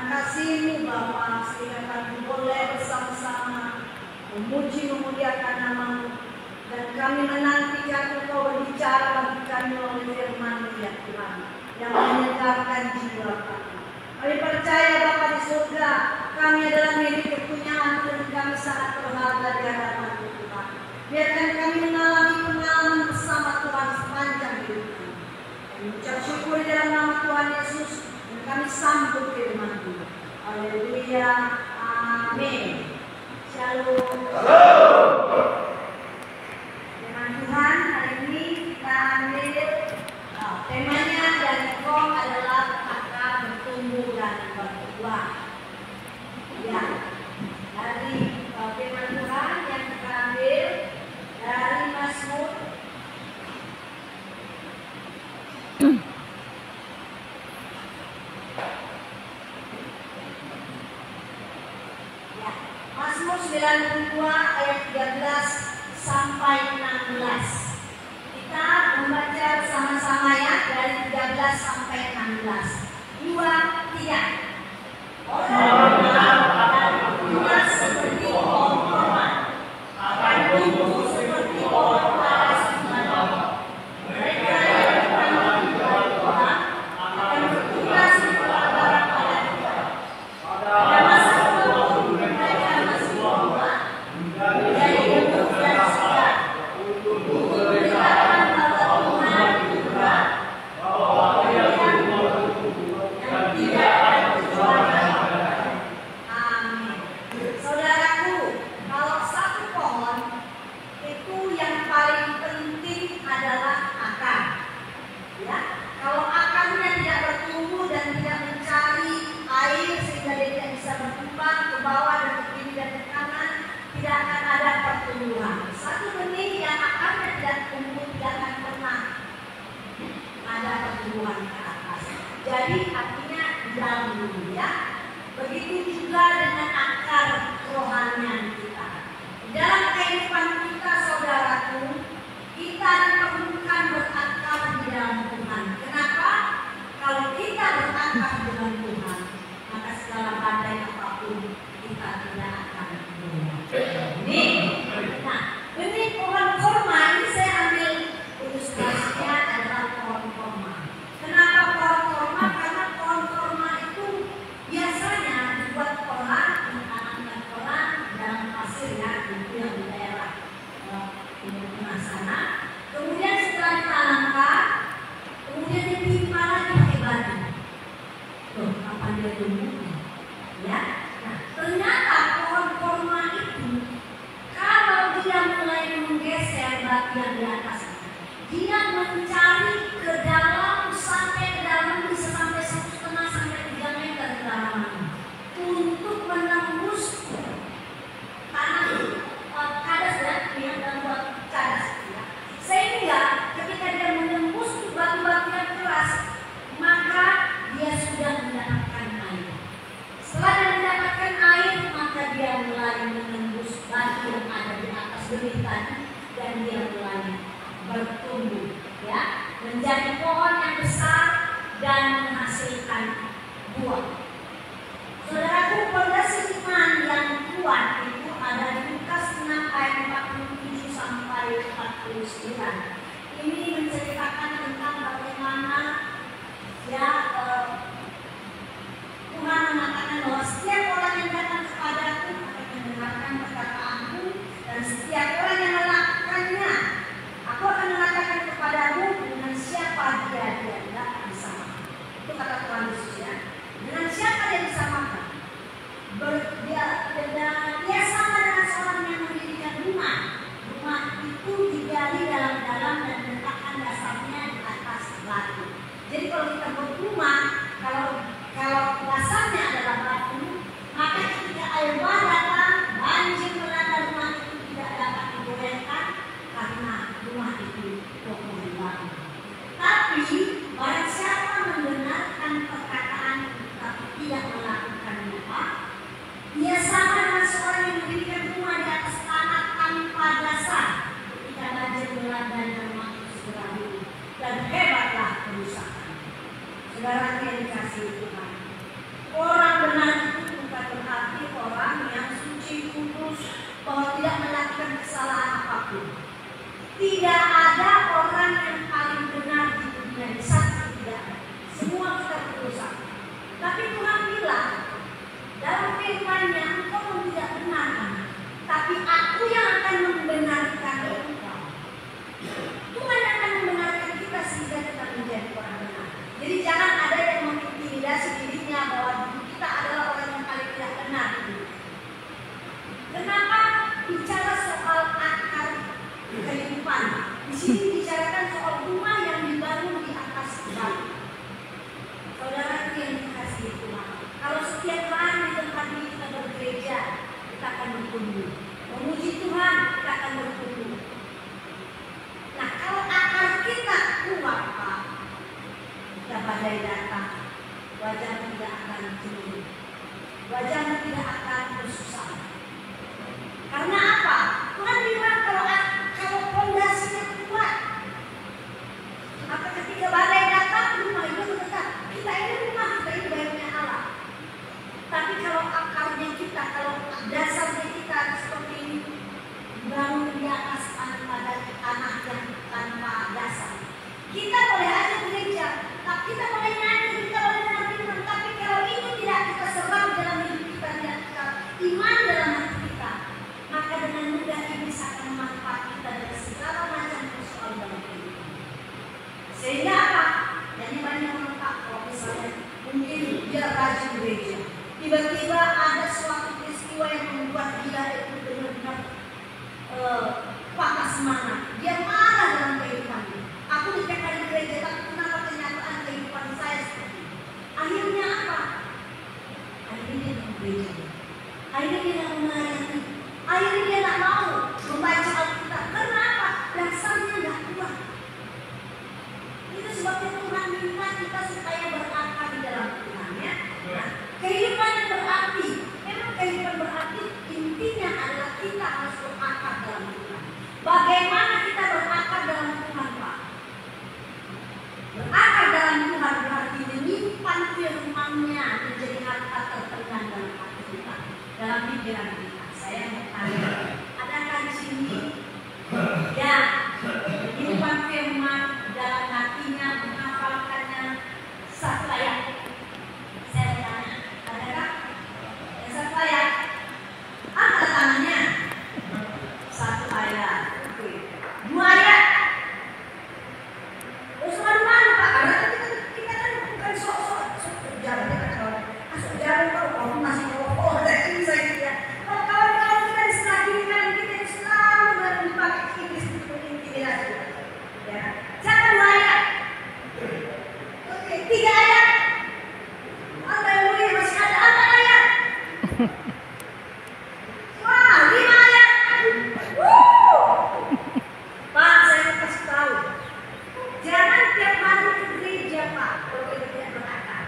kasih-Mu Bapa, sehingga kami boleh bersama-sama memuji memuliakan nama-Mu, dan kami menantikan Engkau berbicara bagi kami melalui firman-Mu ya Tuhan, yang menyegarkan jiwa kami. Kami percaya Bapa di surga, kami adalah milik kepunyaan-Mu dan kami sangat berharga di hadapan-Mu Tuhan. Biarkan kami mengalami pengalaman bersama Tuhan sepanjang hidup kami. Kami ucap syukur di dalam nama Tuhan Yesus, dan kami sambut firman-Mu. Haleluya, amin. Shalom. Firman Tuhan hari ini kita ambil temanya dari Kom adalah kata bertumbuh dan berbuah. Ya, dari firman Tuhan yang kita ambil dari Mazmur Mazmur 92 ayat 13 sampai 16. Kita membaca bersama-sama ya, dari 13 sampai 16. 2, 3. Orang benar akan berbuah seperti pohon korma, akan tumbuh seperti pohon ara semangat. Mereka yang bertanam di bawah Tuhan akan bertugas di pelataran pada Tuhan. Pada masa tua mereka masih berbuah, menjadi gemuk dan segar. Untuk memberitakan bahwa Tuhan itu berat, bahwa Dia yang tidak akan berjuang. Amin. Saudaraku, kalau satu pohon itu yang paling penting adalah akar. Ya, kalau akarnya tidak bertumbuh dan tidak mencari air sehingga dia tidak bisa berkembang ke bawah dan ke kiri dan ke kanan, tidak akan ada pertumbuhan. Satu benih yang akarnya tidak tumbuh tidak akan pernah ada pertumbuhan ke atas. Jadi artinya di dalam dulu ya. Begitu juga dengan akar kerohanian kita. Di dalam kehidupan kita, saudaraku, kita diperlukan berakar di dalam Tuhan. Kenapa? Kalau kita berakar dengan Tuhan, maka segala badai apapun kita tidak akan goyah. Ini. Nah, benih pohon korma ini saya ambil ilustrasinya adalah pohon korma. Kenapa pohon korma? Karena pohon korma itu biasanya dibuat pola, ditanamkan pola dalam pasir ya, itu yang di daerah Timur Tengah sana. Kemudian setelah ditanamkan, kemudian ditimpa lagi pakai batu. Loh, kapan dia tumbuh? Ya, nah ternyata pohon korma itu kalau dia mulai menggeser bagian di atas, dia mencari ke dalam sampai ke dalam, bisa sampai 1,5 sampai 3 meter kedalaman untuk menembus tanah kadas ya, yang buat kadas ya. Sehingga ketika dia menembus batu-batu yang keras, maka dia sudah mendapatkan air. Setelah dia mendapatkan air, maka dia mulai menembus batu yang ada di atas benih tadi, dan dia mulai bertumbuh ya, menjadi pohon yang besar dan menghasilkan buah. Saudaraku, pondasi iman yang kuat itu ada di Lukas 6 ayat 47 sampai 49. Ini menceritakan tentang bagaimana ya Tuhan mengatakan bahwa setiap orang yang datang kepadaku akan mendengarkan perkataanku, dan setiap orang yang melakukannya, aku akan mengatakan kepadamu dengan siapa dia tidak bisa makan. Itu kata Tuhan Yesus ya. Dengan siapa dia bisa makan? Dia sama dengan seorang yang mendirikan rumah. Rumah itu digali dalam-dalam dan meletakkan dasarnya di atas batu. Jadi kalau kita buat rumah, kalau dasarnya adalah batu, maka ketika air datang, banjir melanda rumah itu tidak dapat digoyahkan karena rumah itu kokoh dan batu. Tapi barang siapa mendengarkan perkataan tapi tidak melakukannya, dia sama dengan seorang yang mendirikan rumah di atas tanah tanpa dasar. Ketika banjir melanda dan rumah itu segera runtuh, dan hebatlah kerusakan. Saudara yang dikasihi Tuhan, orang benar itu bukan berarti orang yang suci, kudus, bahwa tidak melakukan kesalahan apapun. Tidak ada orang yang paling benar di dunia ini, satu tidak ada. Semua kita berdosa. Tapi Tuhan bilang dalam firman-Nya, engkau tidak benar, tapi aku yang akan membenarkan engkau. Tuhan akan membenarkan kita sehingga kita menjadi orang benar. Jadi jangan ada yang mengintimidasi dirinya bahwa kita adalah orang yang paling tidak benar. Kenapa bicara soal akar kehidupan? Di sini bicarakan soal rumah yang dibangun di atas batu. Saudara yang dikasihi Tuhan, kalau setiap hari di tempat ini kita bergereja, kita akan bertumbuh. Memuji Tuhan, kita akan bertumbuh. Nah, kalau akar kita kuat, Pak, kita badai datang, wajahmu tidak akan cemberut, wajahmu tidak akan bersusah. Karena apa? Tuhan bilang kalau pondasinya kuat, maka ketika badai datang, rumah itu tetap. Kita ini rumah, kita ini baiknya Allah. Tapi kalau akarnya kita, kalau dasarnya kita seperti ini, bangun di atas tanah yang tanpa dasar, kita boleh aja gereja, tapi kita boleh nyanyi, kita boleh menang, tapi kalau ini tidak kita serang dalam hidup kita, tidak kita iman dalam hati kita, maka dengan mudah iblis akan memanfaat kita dari segala macam persoalan dalam kehidupan. Sehingga apa? Jadi banyak orang tak, kalau misalnya mungkin dia rajin gereja, tiba-tiba ada suatu peristiwa yang membuat dia itu benar-benar patah semangat. Dia marah dalam kehidupannya. Aku dikatakan di gereja, tapi kenapa kenyataan kehidupan saya seperti ini? Akhirnya apa? Akhirnya dia tidak gereja. Akhirnya dia tidak melayani. Akhirnya dia tidak mau membaca Alkitab. Kenapa? Dasarnya tidak kuat. Itu sebabnya Tuhan minta kita supaya berakar di dalam Tuhan, ya. Nah, kehidupan yang berarti, memang kehidupan berarti intinya adalah kita harus berakar dalam Tuhan. Bagaimana kita berakar dalam Tuhan, Pak? Berakar dalam Tuhan berarti menyimpan firman-Nya menjadi harta terpendam dalam hati kita, dalam pikiran kita. Saya mau tanya, adakah di sini ya menyimpan firman dalam hatinya, menghafalkannya satu ayat? Saya mau tanya, adakah yang satu ayat? Angkat tangannya. Satu ayat, dua ayat. Terus mana Pak? Karena kita kan bukan sok-sok jalan kita kalau masuk jalan kalau masih ngomong dari saya ya. Kalau kawan-kawan kita di sebelah kiri kan kita selalu dipakai iblis untuk intimidasi. Ya, siapa dua ayat? Oke, tiga ayat. Ada yang mulia masih ada apa ayat? Wah, 5 ayat. Pak, saya kasih tahu, jangan tiap hari ke gereja, Pak, kalau kita tidak berakar.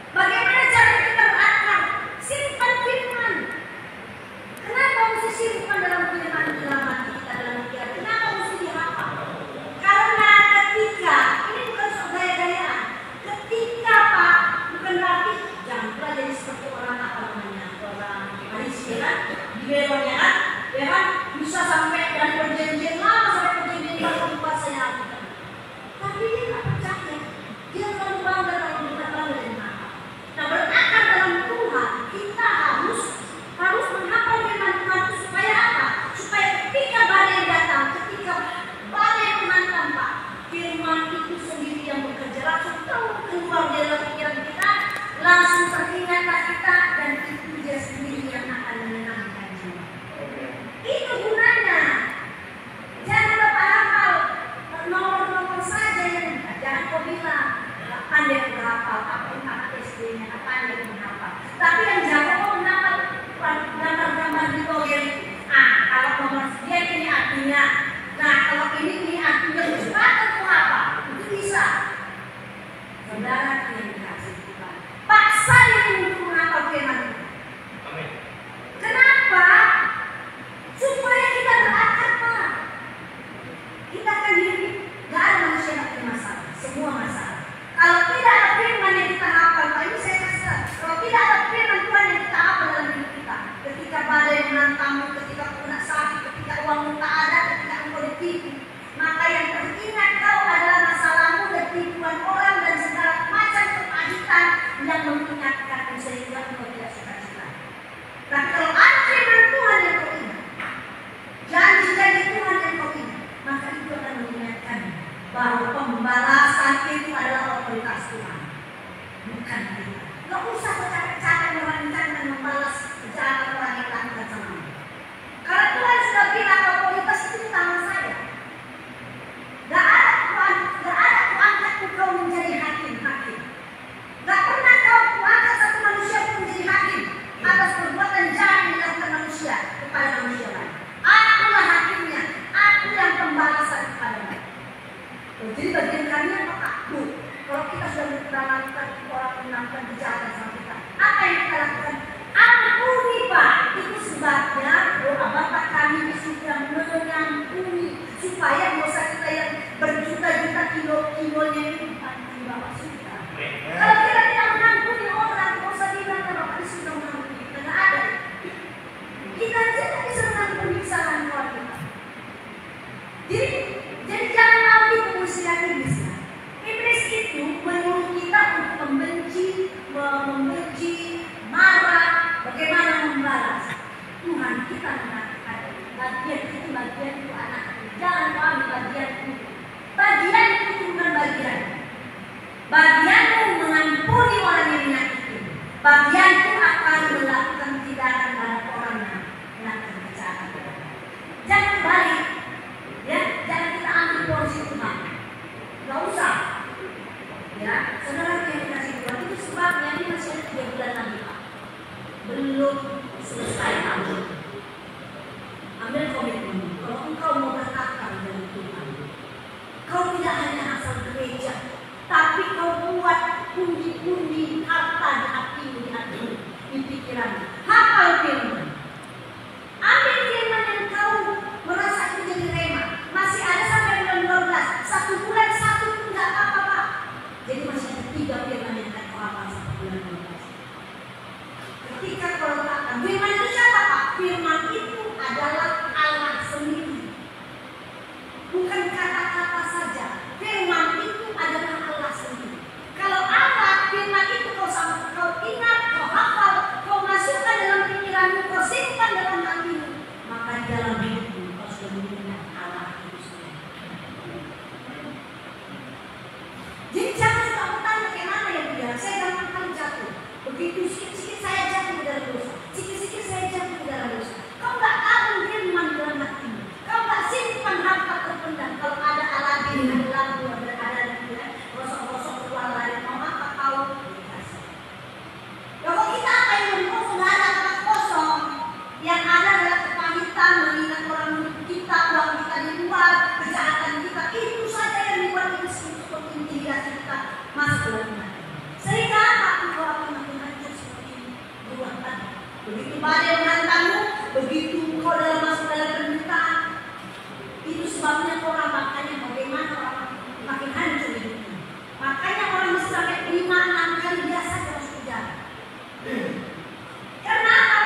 Bagaimana cara kita berakar? Simpan firman. Kenapa mesti simpan dalam firman, dalam hati kita, dalam pikiran? Kenapa mesti dihafal? Karena ketika, ini bukan soal gaya-gayaan. Ketika, Pak, bukan berarti jangan pula jadi seperti orang apa namanya, orang Malaysia kan, di beloknya kan, ya kan, bisa sampai dari perjanjian lama sampai perjanjian baru bahasanya Alkitab. Tapi dia tidak percaya. Dia terlalu bangga kalau kita bangga dengan apa. Nah, berakar dalam Tuhan, kita harus menghafal firman Tuhan itu supaya apa? Supaya ketika badai datang, ketika badai menantang, Pak, firman itu sendiri yang bekerja langsung keluar dari pikiran kita, langsung teringatlah kita, dan itu dia sendiri yang akan menenangkan jiwa. Itu gunanya. Jangan Bapak hafal nomor-nomor saja yang jangan kau bilang pandai menghafal, apa SD-nya, pandai menghafal. Tapi yang jago kau menghafal gambar-gambar di program. Kalau nomor sekian ini artinya. Nah, kalau ini artinya cepat atau apa? Itu bisa. Saudara yang dikasih Tuhan, paksa diri untuk menghafal firman. Kenapa? Supaya kita berakar, Pak. Kita akan hidup, gak ada manusia yang punya masalah, semua masalah. Kalau tidak ada firman yang kita hafal, Pak, ini saya kasih. Kalau tidak ada firman Tuhan Tuhan, bukan kita. Gak usah bercakap-cakap merancang dan membalas kejahatan orang yang lakukan sama. Karena Tuhan sudah bilang otoritas itu di tangan saya. Gak ada kuangkat kau menjadi hakim. Gak pernah kau kuangkat satu manusia pun menjadi hakim atas perbuatan jahat yang dilakukan manusia kepada manusia lain. Akulah hakimnya, aku yang pembalasan kepada mereka. Jadi bagian kami apa? Bu, kalau kita sudah melakukan orang melakukan kejahatan sama kita, apa yang kita lakukan? Ampuni Pak. Itu sebabnya doa Bapak kami sudah mengampuni supaya dosa kita yang berjuta-juta kilo-kilonya itu bukan di bawah kita. Kalau kita tidak mengampuni orang, dosa kita Bapak sudah mengampuni kita, tidak ada. Kita tidak bisa mengampuni kesalahan orang kita. Jadi jangan mau dipengusiran iblis. Iblis itu menyuruh kita untuk membenci, marah, bagaimana membalas. Tuhan kita mengatakan bagian itu anak. Jangan kau ambil bagian itu. Bagian itu bukan bagian. Bagianmu mengampuni orang yang menyakiti. Bagianku akan melakukan tindakan terhadap orang yang melakukan kejahatan. Jangan balik. Ya, jangan kita ambil porsi Tuhan. Gak usah. Ya, saudara yang dikasih Tuhan, itu sebabnya ini masih ada 3 bulan lagi Pak. Belum selesai ambil komitmen. Kalau engkau mau berakar dengan Tuhan, kau tidak hanya asal gereja, tapi kau buat pundi-pundi harta di hatimu, di pikiranmu. Hafal firman. Ambil firman yang kau merasa itu jadi rema. Masih ada sampai bulan 12. 1 bulan 1 pun tidak apa-apa Pak. Jadi masih ada 3 firman yang kau hafal sampai bulan 12. Ketika kau letakkan firman itu siapa Pak? Firman itu adalah Allah sendiri. Bukan kata-kata saja. Firman itu adalah Allah sendiri. Kalau Allah, firman itu kau ingat, kau hafal, kau masukkan dalam pikiranmu, kau simpan dalam hatimu, maka di dalam hidupmu kau sudah mengenal Allah itu sendiri. Jadi jangan suka bertanya bagaimana ya dia. Saya gampang kali jatuh. Begitu sikit-sikit saya jatuh ke dalam dosa. Sikit-sikit saya jatuh ke dalam dosa. Kau nggak tahu firman dalam hatimu. Kau nggak simpan harta terpendam. Kalau ada Aladin, ada lampu, ada rosok-rosok keluar lari, mau apa kau dikasih. Kalau kita apa yang kosong, nggak ada tempat kosong. Yang ada adalah kepahitan, mengingat orang kita, uang kita di luar, kejahatan kita. Itu saja yang membuat kita untuk intimidasi kita masuk ke dalam hati. Sehingga apa? Engkau akan makin hancur seperti ruang tadi. Begitu badai menghantammu, begitu kau masuk dalam penderitaan. Itu sebabnya orang makanya bagaimana orang makin hancur hidupnya. Makanya orang mesti sampai 5-6 kali biasa masuk penjara. Karena apa?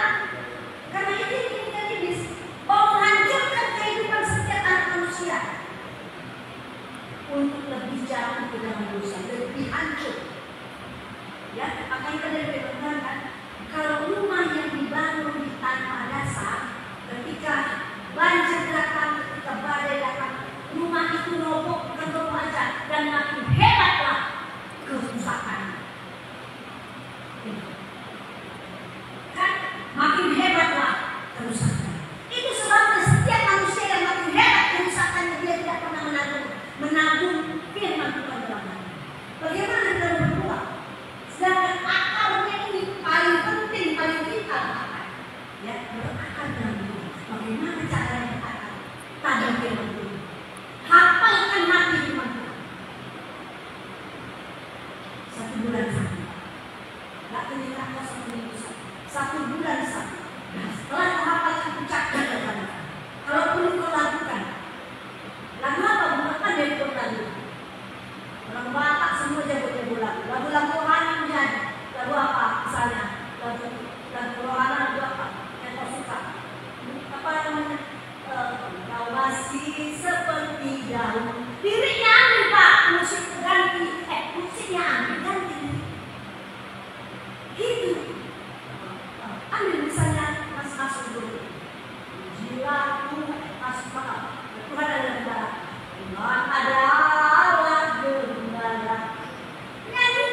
Karena ini iblis mau menghancurkan kehidupan setiap anak manusia untuk lebih jauh ke dalam dosa, lebih hancur. Ya, makanya kita dari Tuhan kan, kalau rumah yang dibangun di tanpa dasar, ketika banjir datang, ketika badai datang, rumah itu roboh bukan roboh aja, dan makin hebatlah kerusakan. Kan, makin hebatlah kerusakan. Itu sebabnya setiap manusia yang makin hebat kerusakannya, dia tidak pernah menabung firman Tuhan dalam hati. Bagaimana kita berbuat? Sedangkan akarnya ini paling penting, paling vital akar. Ya, berakar dalam diri. Bagaimana caranya berakar? Tanam firman Tuhan. Hafalkan hati firman Tuhan. 1 bulan sakit. Gak ternyata kau 1 minggu sakit. 1 bulan sakit. Nah, setelah kau hafalkan, ucapkan kepada Tuhan. Kalau perlu kau lakukan. Lagu apa? Bukan dari kau lagu. Orang Batak semua jago-jago lagu. Lagu-lagu rohani menjadi. Lagu apa? Misalnya lagu rohani, lagu apa yang kau suka? Apa namanya? Kau masih seperti daun. Liriknya ambil Pak, musik ganti. Musiknya ambil ganti. Gitu. Ambil misalnya Mas masuk dulu. Jiwaku masuk Pak. Tuhan adalah negara. Tuhan adalah gembala. Nyanyi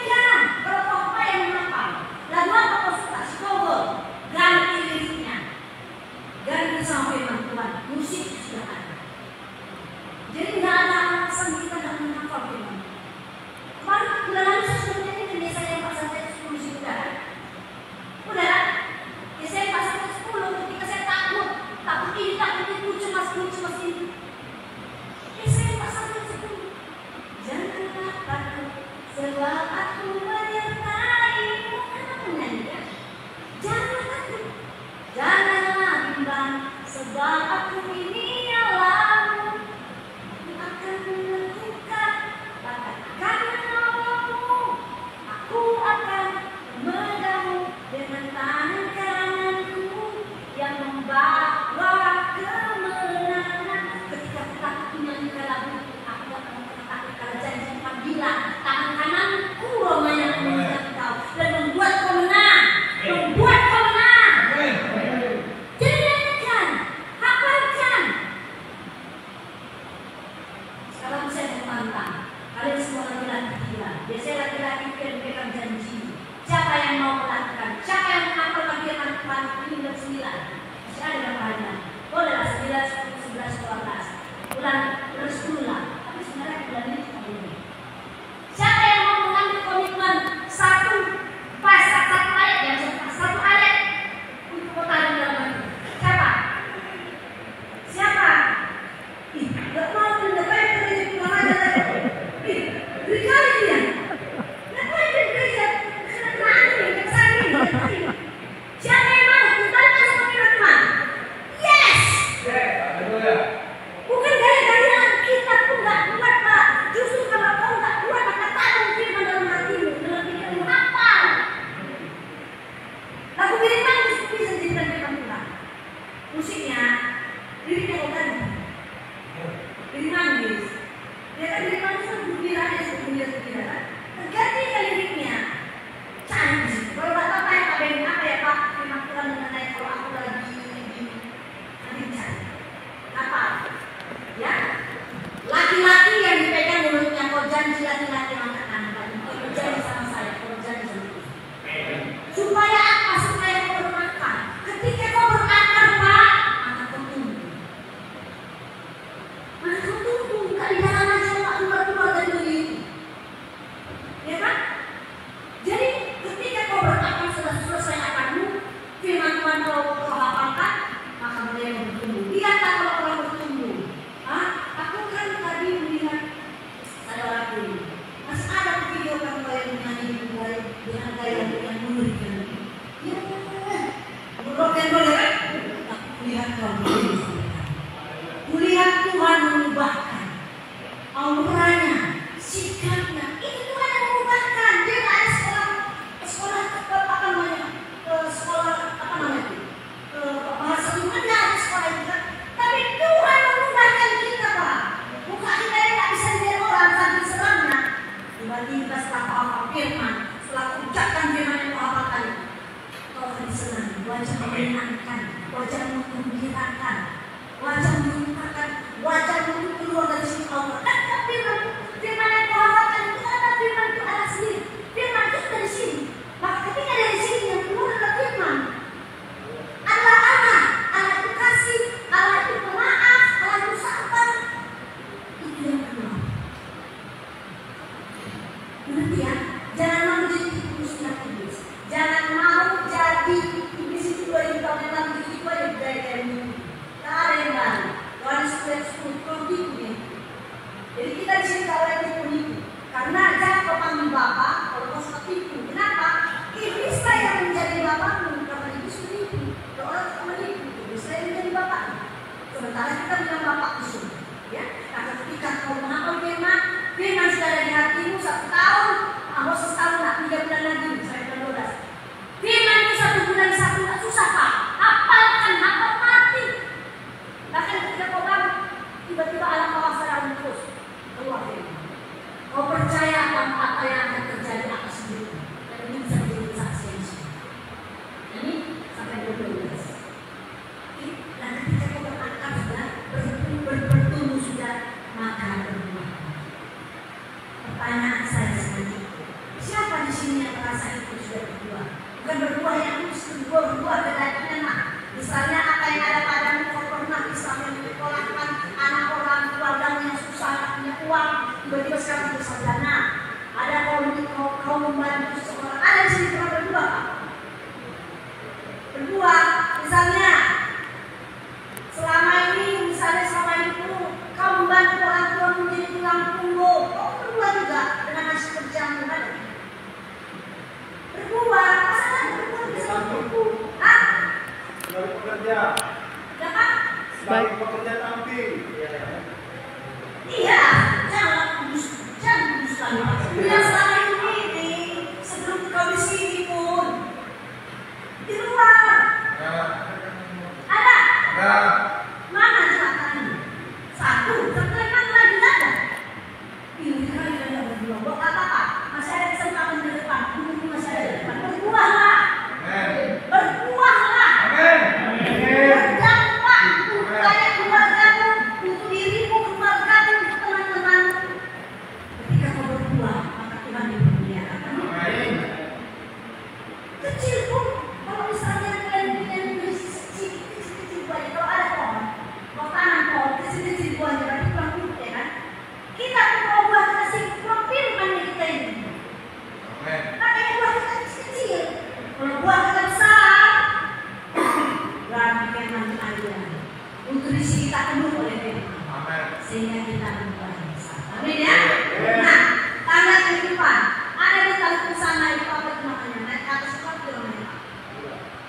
Sebab aku menyertaimu. Kenapa menyanyikan? Jangan takut, janganlah bimbang, sebab aku ini Allahmu. Aku akan menentukan, bahkan akan menolongmu. Aku akan memegangmu dengan tangan kananku yang membawa kemenangan. Ketika kita menyanyikan lagu, aku akan takut karena janji Tuhan bilang, tangan kananku romanya memegang kau dan membuat kau menang, membuat kau menang. Jadi nyanyikan, hafalkan. Sekarang saya mau tantang kalian semua laki-laki gila. Biasanya laki-laki itu yang pegang janji. Siapa yang mau melakukan? Siapa yang menghafal firman Tuhan 9? Masih ada yang lainnya. Bolehlah 9, 10, 11, 12. Bulan 10 lah. Tapi sebenarnya bulan ini cuma ini. Siapa yang mau mengambil komitmen satu ayat yang satu ayat untuk kota di dalam itu? Siapa? Siapa? Ih, gak mau mendekat dari pulang aja tadi. Ih, berkali dia. Ngapain dia gereja? Kenaan ini, kesan ini. Siapa yang mau? Bukan seperti Rahman. Yes. Bukan gaya-gayaan kita pun gak kuat, Pak. Justru kalau kau gak kuat, maka tanam firman dalam hatimu, dalam pikiranmu hafal. Lagu firman bisa dijadikan firman Tuhan. Musiknya, liriknya kau ganti. Firman guys. Ya kan firman itu gembiranya segembira-gembira. Ganti ke liriknya. Canggih. Kalau gak tahu apa ya Pak, firman Tuhan mengenai kalau aku lagi lincah. Apa? Ya, laki-laki yang dipegang mulutnya, kau janji laki-laki angkat tangan, kau janji sama saya, kau janji sama aku. Supaya apa? Supaya kau berakar. Ketika kau berakar, Pak, maka kau tumbuh. Maka kau tumbuh, gak di dalam aja kau keluar dari begitu. Ya kan? Jadi ketika kau berakar sudah selesai akarmu, firman Tuhan kau hafalkan, maka mulai bertumbuh. Lihatlah kalau orang bertumbuh. Aku kan tadi melihat ada orang ini. Masih ada video kan yang menyanyi dengan gaya yang mengerikan. Ya, berroken boleh. Aku lihat kamu ini. Kulihat Tuhan mengubahkan auranya, sikapnya. Itu Tuhan yang mengubahkan. Dia nggak ada sekolah bahasa Tuhan nggak ada sekolah itu kan. Tapi Tuhan mengubahkan kita, Pak. Muka kita yang nggak bisa dilihat orang sambil serangnya. Tiba-tiba setelah kau hafal firman, setelah kau ucapkan firman yang kau hafalkan, kau akan senang. Wajah menyenangkan, wajah menggembirakan, wajah menyukakan, wajah keluar dari sini Allah. Dan firman yang kau hafalkan itu ada firman itu ada sendiri. Firman itu dari sini. Maka ketika dari sini yang keluar adalah firman. Allah itu kasih, Allah itu pemaaf, Allah itu sabar. Itu yang kedua. Berarti ya, jangan mau jadi tipu iblis. Jangan mau jadi iblis itu 2000 tahun yang lalu itu aja budaya dari minggu. Tak ada yang baru. Yohanes 10 tipu ya. Jadi kita di sini tak boleh tipu. Karena jangan kau panggil Bapak, kalau kau suka tipu. Kenapa? Iblis lah yang menjadi bapakmu, karena iblis menipu. Kalau orang suka menipu, iblis lah yang menjadi bapak. Sementara kita bilang bapak itu, ya. Karena ketika kau menghafal firman sudah ada di hatimu 1 tahun, setahun lah, 3 bulan lagi, misalnya 12. Firman itu 1 bulan Tidak selama ini, sebelum kau di sini pun, di luar. Ada? Mana jelatannya? Satu, terkena lagi ada. Ini kali ada berdua. Buat apa? Masih ada kesempatan di depan. Ini masih ada di depan. Berbuahlah. Berbuahlah. Berdampak untuk banyak keluargamu, untuk dirimu, keluargamu, untuk teman-temanmu. Ketika kau berbuah, maka Tuhan dimuliakan. Kecil pun, kalau misalnya kalian punya kecil-kecil buahnya, kalau ada pohon, mau tanam pohon, kecil-kecil buahnya, berarti kurang buruk ya kan? Kita mau buah kasih kurang firman kita ini. Makanya buah kita kecil-kecil. Kalau buah kita besar, berarti memang ada. Nutrisi kita penuh oleh firman. Sehingga kita berbuah yang besar. Amin ya? Nah, tanda kehidupan. Ada di tali sana itu apa itu namanya? Naik ke atas apa itu namanya?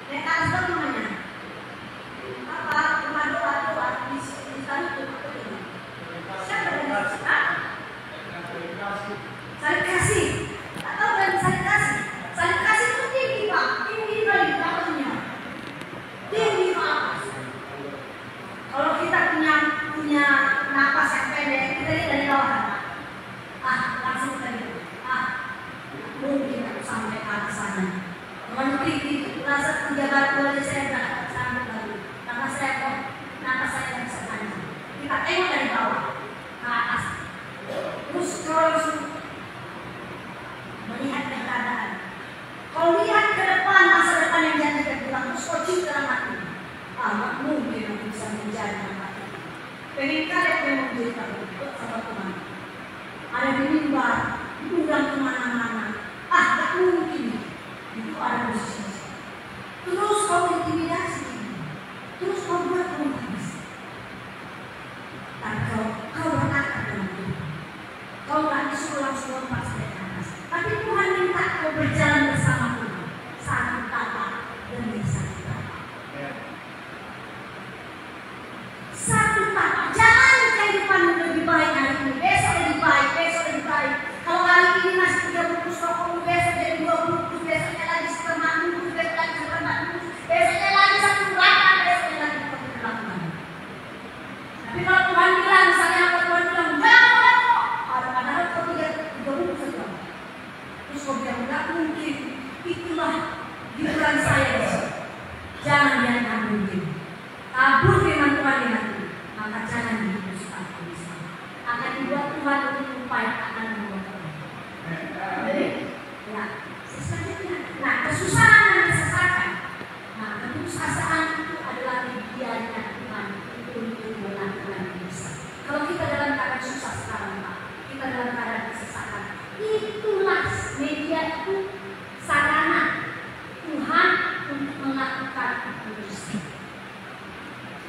Naik ke atas apa namanya? Apa? Rumah doa di tali itu apa itu? Siapa yang kasih? Salib kasih. Tak tahu kan salib kasih? Salib kasih itu tinggi Pak, tinggi dari bawahnya, tinggi ke atas. Kalau kita punya napas yang pendek, kita lihat dari bawah kan? Langsung kita lihat. Mungkin aku sampai ke atas sana. Kalau tinggi, rasa penjabat boleh saya berangkat sampai lagi. Karena saya kok napas saya tidak bisa panjang. Kita tengok dari bawah ke atas. Terus terus melihat keadaan. Kalau lihat ke depan, masa depan yang jadi kita terus kau cium dalam hati. Tak mungkin aku bisa menjadi anak itu. Pengen kali aku memang menjadi takut sama Tuhan. Ada di mimbar, diundang kemana-mana. Tak mungkin. Itu ada posisi. Terus kau intimidasi. Terus kau buat habis. Tapi kau berkata dengan Tuhan. Kau tak disuruh langsung lompat sampai ke atas. Tapi Tuhan minta kau berjalan bersama Tuhan. Satu tapak demi satu tapak. Satu tapak. Jangan kehidupan lebih baik hari ini. Besok lebih baik, besok lebih baik. Kalau hari ini masih 3 bungkus rokok, besok jadi 2 bungkus, besoknya lagi setengah bungkus, besok lagi setengah bungkus, besoknya lagi 1 belakang, besoknya lagi 1 belakang. Tapi kalau Tuhan bilang, misalnya apa Tuhan bilang, jangan padahal kau 3 bungkus saja. Terus kau bilang, enggak mungkin. Itulah hiburan saya. Jangan dianggap mungkin. Kabur firman Tuhan di hati. Maka jangan dihapuskan. Akan dibuat Tuhan untuk upaya akan membuat Tuhan. Jadi, ya, sesuatu. Nah, kesusahan dan kesesakan. Nah, keputusasaan itu adalah medianya Tuhan untuk melakukan bisa. Kalau kita dalam keadaan susah sekarang, Pak, kita dalam keadaan kesesakan, itulah media itu sarana Tuhan untuk melakukan mujizat.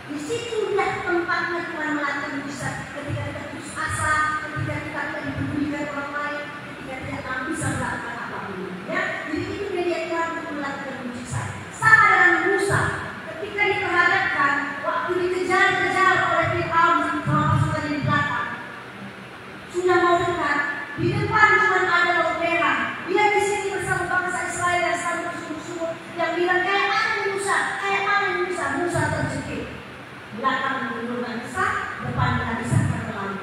Di situ dia tempatnya Tuhan melakukan mujizat. Ketika kita putus asa, ketika kita tidak dipedulikan orang lain, ketika kita tak bisa melakukan apapun. Ya, jadi itu media Tuhan untuk melakukan mujizat. Sama dengan Musa, ketika diperhadapkan, waktu dikejar-kejar oleh Fir'aun dan pasukan di belakang, sudah mau dekat, di depan Tuhan ada laut merah. Dia di sini bersama bangsa Israel yang selalu bersungguh-sungguh, yang bilang kayak mana Musa, Musa terjepit. Belakang menurunkan Musa, depan tidak bisa terlalu.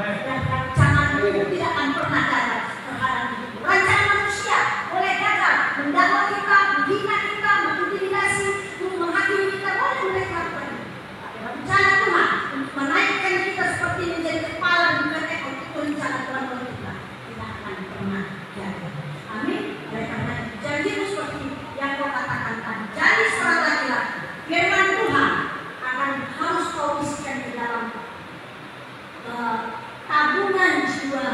Dan rancangan itu tidak akan pernah gagal terhadap hidup. Rancangan manusia boleh gagal, mendakwa kita, menghina kita, mengintimidasi, menghakimi kita, boleh mereka lakukan. Tapi rencana Tuhan untuk menaikkan kita seperti menjadi kepala bukan ekor, itu rencana Tuhan untuk kita tidak akan pernah gagal. Amin. Oleh karena itu janjimu seperti yang kau katakan tadi, jadi seorang laki-laki, firman Tuhan akan harus kau isikan di dalam tabungan jiwa.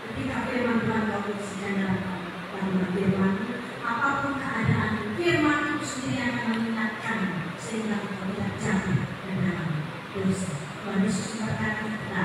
Ketika firman Tuhan kau isikan dalam tabungan firman, apapun keadaan, firman itu sendiri akan mengingatkan sehingga kau tidak jatuh ke dalam dosa. Tuhan Yesus berkata,